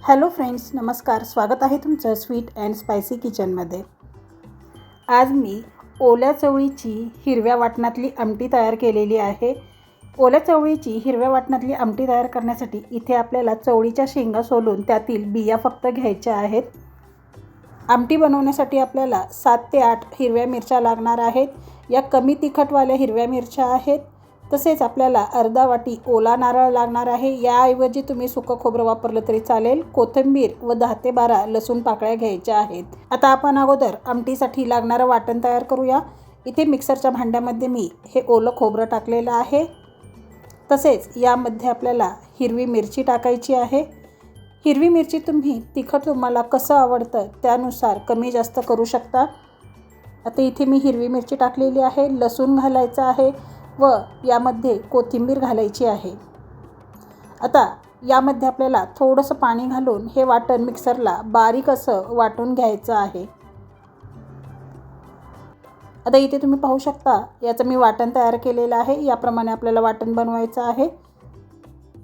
Hello friends, नमस्कार. स्वागत आहे तुमचं स्वीट अँड स्पायसी किचनमध्ये. आज मी ओल्या चवळीची हिरव्या वाटणातली आमटी तयार केलेली आहे. ओल्या चवळीची हिरव्या वाटणातली आमटी तयार करण्यासाठी इथे आपल्याला चवळीच्या शेंगा सोलून त्यातील बिया फक्त घ्यायच्या आहेत. आमटी बनवण्यासाठी आपल्याला 7 ते 8 हिरव्या मिरच्या लागणार आहेत. या कमी तिखटवाल्या हिरव्या मिरच्या आहेत. तसेच आपल्याला अर्धा वाटी ओला नारळ लागणार आहे. याऐवजी तुम्ही सुकं खोबरं वापरलं तरी चालेल. कोथिंबीर व 10 ते 12 लसूण पाकळ्या घ्यायच्या आहेत. आता आपण अगोदर आमटीसाठी लागणारं वाटण तयार करूया. इथे मिक्सरच्या भांड्यामध्ये मी हे ओलं खोबरं टाकलेलं आहे. तसेच यामध्ये आपल्याला हिरवी मिरची टाकायची आहे. हिरवी मिरची तुम्ही तिखट तुम्हाला कसं आवडतं त्यानुसार कमी जास्त करू शकता. आता इथे मी हिरवी मिरची टाकलेली आहे. लसूण घालायचं आहे व यामध्ये कोथिंबीर घालायची आहे. आता यामध्ये आपल्याला थोडंसं पाणी घालून हे वाटण मिक्सरला बारीक असं वाटून घ्यायचं आहे. आता इथे तुम्ही पाहू शकता याचं मी वाटण तयार केलेलं आहे. याप्रमाणे आपल्याला वाटण बनवायचं आहे.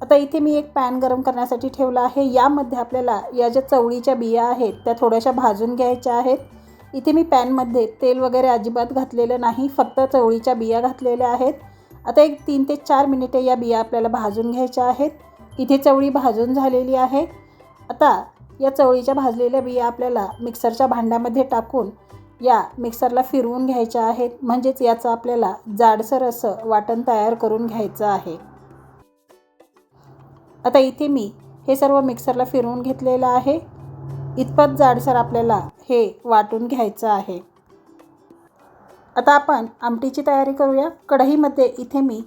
आता इथे मी एक पॅन गरम करण्यासाठी ठेवला आहे. यामध्ये आपल्याला या ज्या चवळीच्या बिया आहेत त्या थोड्याशा भाजून घ्यायच्या आहेत. इथे मी पॅनमध्ये तेल वगैरे अजिबात घातलेलं नाही, फक्त चवळीच्या बिया घातलेल्या आहेत. आता एक 3 ते 4 मिनिटे या बिया आपल्याला भाजून घ्यायच्या आहेत. इथे चवळी भाजून झालेली आहे. आता या चवळीच्या भाजलेल्या बिया आपल्याला मिक्सरच्या भांड्यामध्ये टाकून या मिक्सरला फिरवून घ्यायच्या आहेत. म्हणजेच याचं आपल्याला जाडसर असं वाटण तयार करून घ्यायचं आहे. आता इथे मी हे सर्व मिक्सरला फिरवून घेतलेलं आहे. इतपत जाडसर आपल्याला हे वाटून घ्यायचं आहे. आता आपण आमटीची तयारी करूया. कढईमध्ये इथे मी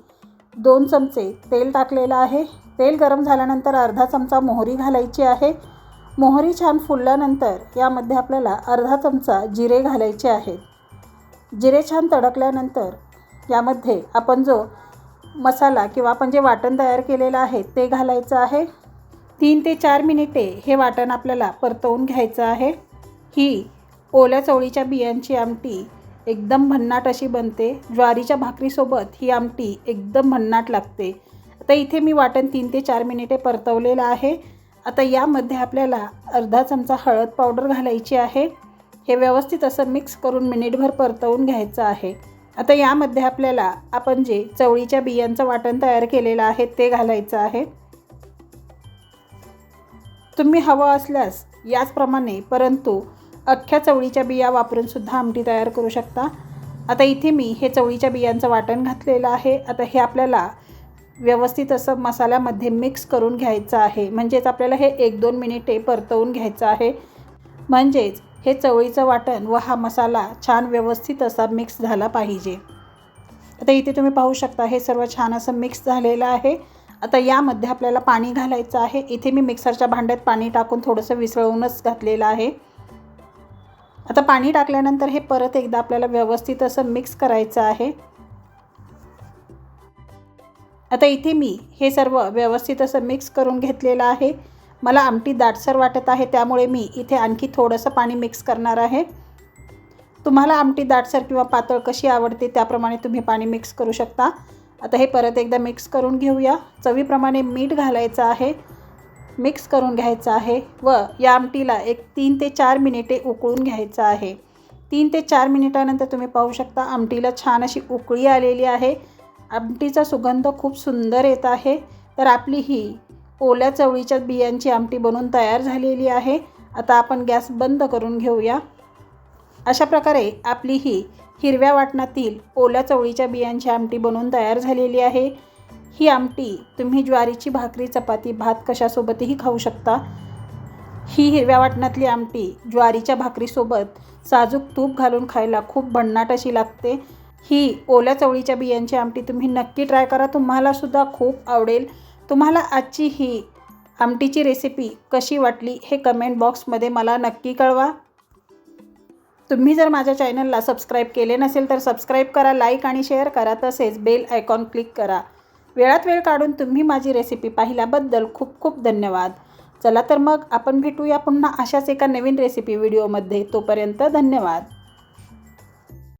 2 चमचे तेल टाकलेलं आहे. तेल गरम झाल्यानंतर अर्धा चमचा मोहरी घालायची आहे. मोहरी छान फुलल्यानंतर यामध्ये आपल्याला अर्धा चमचा जिरे घालायचे आहेत. जिरे छान तडकल्यानंतर यामध्ये आपण जो मसाला किंवा आपण जे वाटण तयार केलेलं आहे ते घालायचं आहे. 3 ते 4 मिनिटे हे वाटण आपल्याला परतवून घ्यायचं आहे. ही ओल्या चवळीच्या बियांची आमटी एकदम भन्नाट अशी बनते. ज्वारीच्या भाकरीसोबत ही आमटी एकदम भन्नाट लागते. आता इथे मी वाटण 3 ते 4 मिनिटे परतवलेलं आहे. आता यामध्ये आपल्याला अर्धा चमचा हळद पावडर घालायची आहे. हे व्यवस्थित असं मिक्स करून मिनिटभर परतवून घ्यायचं आहे. आता यामध्ये आपल्याला आपण जे चवळीच्या बियांचं वाटण तयार केलेलं आहे ते घालायचं आहे. तुम्ही हवं असल्यास याचप्रमाणे परंतु अख्ख्या चवळीच्या बिया वापरूनसुद्धा आमटी तयार करू शकता. आता इथे मी हे चवळीच्या बियांचं वाटण घातलेलं आहे. आता हे आपल्याला व्यवस्थित असं मसाल्यामध्ये मिक्स करून घ्यायचं आहे. म्हणजेच आपल्याला हे 1-2 मिनिटे परतवून घ्यायचं आहे. म्हणजेच हे चवळीचं वाटण व हा मसाला छान व्यवस्थित असा मिक्स झाला पाहिजे. आता इथे तुम्ही पाहू शकता हे सर्व छान असं मिक्स झालेलं आहे. आता यामध्ये आपल्याला पाणी घालायचं आहे. इथे मी मिक्सरच्या भांड्यात पाणी टाकून थोडंसं विसळवूनच घातलेलं आहे. आता पाणी टाकल्यानंतर हे परत एकदा आपल्याला व्यवस्थित असं मिक्स करायचं आहे. आता इथे मी हे सर्व व्यवस्थित असं मिक्स करून घेतलेलं आहे. मला आमटी दाटसर वाटत आहे त्यामुळे मी इथे आणखी थोडंसं पाणी मिक्स करणार आहे. तुम्हाला आमटी दाटसर किंवा पातळ कशी आवडते त्याप्रमाणे तुम्ही पाणी मिक्स करू शकता. आता हे परत एकदा मिक्स करून घेऊया. चवीप्रमाणे मीठ घालायचं आहे. मिक्स करून घ्यायचं आहे व या आमटीला एक 3 ते 4 मिनिटे उकळून घ्यायचं आहे. 3 ते 4 मिनिटानंतर तुम्ही पाहू शकता आमटीला छान अशी उकळी आलेली आहे. आमटीचा सुगंध खूप सुंदर येत आहे. तर आपली ही ओल्या चवळीच्या बियांची आमटी बनवून तयार झालेली आहे. आता आपण गॅस बंद करून घेऊया. अशा प्रकारे आपली ही हिरव्या वाटणातील ओल्या चवळीच्या बियांची आमटी बनवून तयार झालेली आहे. ही आमटी तुम्ही ज्वारीची भाकरी, चपाती, भात कशासोबतही खाऊ शकता. ही हिरव्या वाटणातली आमटी ज्वारीच्या भाकरीसोबत साजूक तूप घालून खायला खूप भन्नाट अशी लागते. ही ओल्या चवळीच्या बियांची आमटी तुम्ही नक्की ट्राय करा. तुम्हालासुद्धा खूप आवडेल. तुम्हाला आजची ही आमटीची रेसिपी कशी वाटली हे कमेंट बॉक्समध्ये मला नक्की कळवा. तुम्ही जर माझ्या चॅनलला सबस्क्राईब केले नसेल तर सबस्क्राईब करा, लाईक आणि शेअर करा. तसेच बेल आयकॉन क्लिक करा. वेळात वेळ काढून तुम्ही माझी रेसिपी पाहिल्याबद्दल खूप खूप धन्यवाद. चला तर मग आपण भेटूया पुन्हा अशाच एका नवीन रेसिपी व्हिडिओमध्ये. तोपर्यंत धन्यवाद.